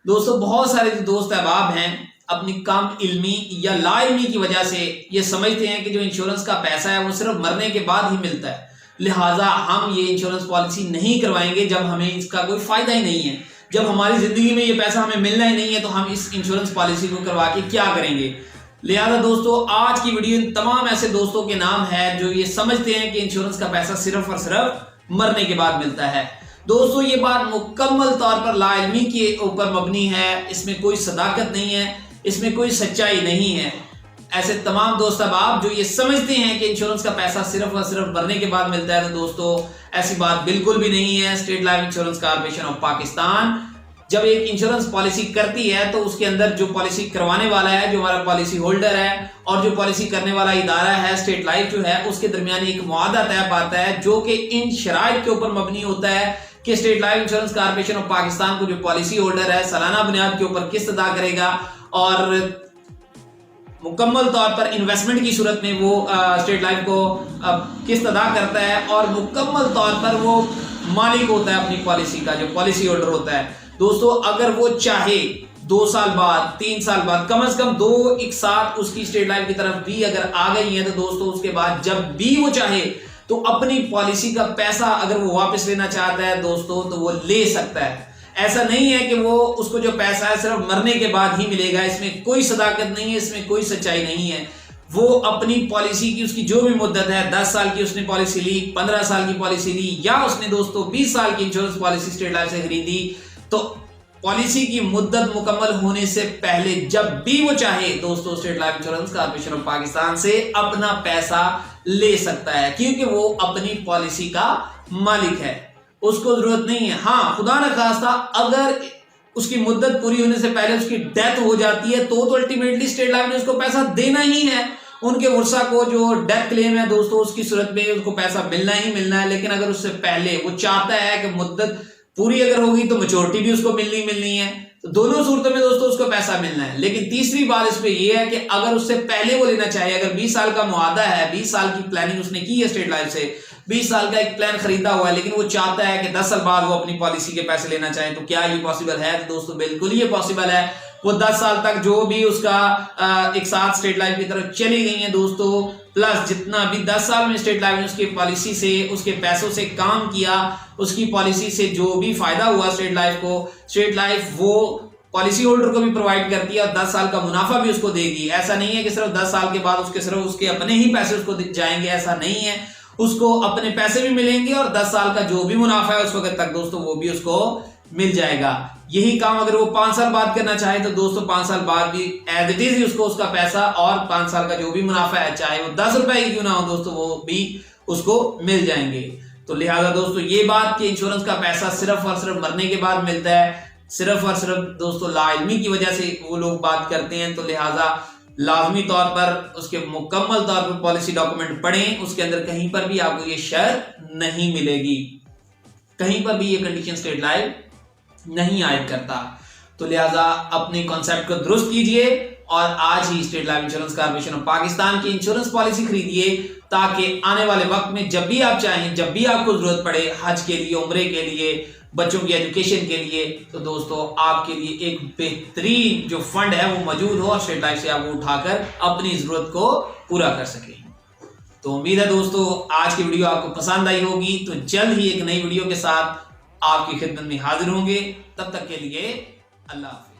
دوستوں بہت سارے جو دوست احباب ہیں اپنی کم علمی یا لا علمی کی وجہ سے یہ سمجھتے ہیں کہ جو انشورنس کا پیسہ ہے وہ صرف مرنے کے بعد ہی ملتا ہے، لہٰذا ہم یہ انشورنس پالیسی نہیں کروائیں گے جب ہمیں اس کا کوئی فائدہ ہی نہیں ہے، جب ہماری زندگی میں یہ پیسہ ہمیں ملنا ہی نہیں ہے تو ہم اس انشورنس پالیسی کو کروا کے کیا کریں گے۔ لہٰذا دوستو آج کی ویڈیو ان تمام ایسے دوستوں کے نام ہے جو یہ سمجھتے ہیں کہ انشورنس کا پیسہ صرف اور صرف مرنے کے بعد ملتا ہے۔ دوستو یہ بات مکمل طور پر لا علمی کے اوپر مبنی ہے، اس میں کوئی صداقت نہیں ہے، اس میں کوئی سچائی نہیں ہے۔ ایسے تمام دوست احباب جو یہ سمجھتے ہیں کہ انشورنس کا پیسہ صرف اور صرف مرنے کے بعد ملتا ہے، تو دوستو ایسی بات بالکل بھی نہیں ہے۔ State life insurance corporation of Pakistan جب ایک انشورنس پالیسی کرتی ہے تو اس کے اندر جو پالیسی کروانے والا ہے، جو ہمارا پالیسی ہولڈر ہے، اور جو پالیسی کرنے والا ادارہ ہے اسٹیٹ لائف جو ہے، اس کے درمیان ایک معاہدہ طے پاتا ہے جو کہ ان شرائط کے اوپر مبنی ہوتا ہے کہ state life insurance corporation of Pakistan کو جو پالیسی ہولڈر ہے سالانہ بنیاد کے اوپر قسط ادا کرے گا، اور مکمل طور پر انویسٹمنٹ کی صورت میں وہ اسٹیٹ لائف کو قسط ادا کرتا ہے، اور مکمل طور پر وہ مالک ہوتا ہے اپنی پالیسی کا، جو پالیسی ہولڈر ہوتا ہے۔ دوستو اگر وہ چاہے 2 سال بعد، 3 سال بعد، کم از کم 2 ایک ساتھ اس کی اسٹیٹ لائف کی طرف بھی اگر آ گئی ہیں، تو دوستو اس کے بعد جب بھی وہ چاہے تو اپنی پالیسی کا پیسہ اگر وہ واپس لینا چاہتا ہے دوستو تو وہ لے سکتا ہے۔ ایسا نہیں ہے کہ وہ اس کو جو پیسہ ہے صرف مرنے کے بعد ہی ملے گا، اس میں کوئی صداقت نہیں ہے، اس میں کوئی سچائی نہیں ہے۔ وہ اپنی پالیسی کی اس کی جو بھی مدت ہے، 10 سال کی اس نے پالیسی لی، 15 سال کی پالیسی لی، یا اس نے دوستو 20 سال کی انشورنس پالیسی اسٹیٹ لائف سے خریدی، تو پالیسی کی مدت مکمل ہونے سے پہلے جب بھی وہ چاہے دوستو state life insurance corporation of Pakistan سے اپنا پیسہ لے سکتا ہے، کیونکہ وہ اپنی پالیسی کا مالک ہے، اس کو ضرورت نہیں ہے۔ ہاں خدا نخواستہ اگر اس کی مدت پوری ہونے سے پہلے اس کی ڈیتھ ہو جاتی ہے تو الٹیمیٹلی اسٹیٹ لائف نے اس کو پیسہ دینا ہی ہے، ان کے ورثہ کو جو ڈیتھ کلیم ہے دوستو اس کی صورت میں ان کو پیسہ ملنا ہی ملنا ہے۔ لیکن اگر اس سے پہلے وہ چاہتا ہے کہ مدت پوری اگر ہوگی تو میچورٹی بھی اس کو ملنی ہے، تو دونوں صورتوں میں دوستو اس کو پیسہ ملنا ہے۔ لیکن تیسری بات اس پہ یہ ہے کہ اگر اس سے پہلے وہ لینا چاہے، اگر 20 سال کا معاہدہ ہے، 20 سال کی پلاننگ اس نے کی ہے اسٹیٹ لائف سے، 20 سال کا ایک پلان خریدا ہوا ہے، لیکن وہ چاہتا ہے کہ 10 سال بعد وہ اپنی پالیسی کے پیسے لینا چاہے، تو کیا یہ پاسبل ہے؟ تو دوستو بالکل یہ پاسبل ہے۔ وہ 10 سال تک جو بھی اس کا ایک ساتھ اسٹیٹ لائف کی طرف چلی گئی ہیں دوستو، پلس جتنا بھی 10 سال میں اسٹیٹ لائف نے اس کی پالیسی سے، اس کے پیسوں سے کام کیا، اس کی پالیسی سے جو بھی فائدہ ہوا اسٹیٹ لائف کو، اسٹیٹ لائف وہ پالیسی ہولڈر کو بھی پرووائڈ کرتی ہے، اور 10 سال کا منافع بھی اس کو دے گی۔ ایسا نہیں ہے کہ صرف 10 سال کے بعد صرف اس کے اپنے ہی پیسے اس کو جائیں گے، ایسا نہیں ہے، اس کو اپنے پیسے بھی ملیں گے، اور 10 سال کا جو بھی منافع ہے اس وقت تک دوستو وہ بھی اس کو مل جائے گا۔ یہی کام اگر وہ 5 سال بعد کرنا چاہے تو دوستو 5 سال بعد بھی ایز اٹ از اس کو اس کا پیسہ اور 5 سال کا جو بھی منافع ہے، چاہے وہ 10 روپے ہی کیوں نہ ہو دوستو، وہ بھی اس کو مل جائیں گے۔ تو لہٰذا دوستو یہ بات کہ انشورنس کا پیسہ صرف اور صرف مرنے کے بعد ملتا ہے، صرف اور صرف دوستو لا علمی کی وجہ سے وہ لوگ بات کرتے ہیں، تو لہٰذا لازمی طور پر اس کے مکمل طور پر پالیسی ڈاکومنٹ پڑھیں، اس کے اندر کہیں پر بھی آپ کو یہ شرط نہیں ملے گی، کہیں پر بھی یہ کنڈیشن اسٹیٹ لائف نہیں عائد کرتا۔ تو لہٰذا اپنے کانسیپٹ کو درست کیجئے اور آج ہی state life insurance corporation of Pakistan کی انشورنس پالیسی خریدیے، تاکہ آنے والے وقت میں جب بھی آپ چاہیں، جب بھی آپ کو ضرورت پڑے، حج کے لیے، عمرے کے لیے، بچوں کی ایجوکیشن کے لیے، تو دوستو آپ کے لیے ایک بہترین جو فنڈ ہے وہ موجود ہو، اور اسٹیٹ لائف سے آپ وہ اٹھا کر اپنی ضرورت کو پورا کر سکیں۔ تو امید ہے دوستو آج کی ویڈیو آپ کو پسند آئی ہوگی، تو جلد ہی ایک نئی ویڈیو کے ساتھ آپ کی خدمت میں حاضر ہوں گے۔ تب تک کے لیے اللہ حافظ۔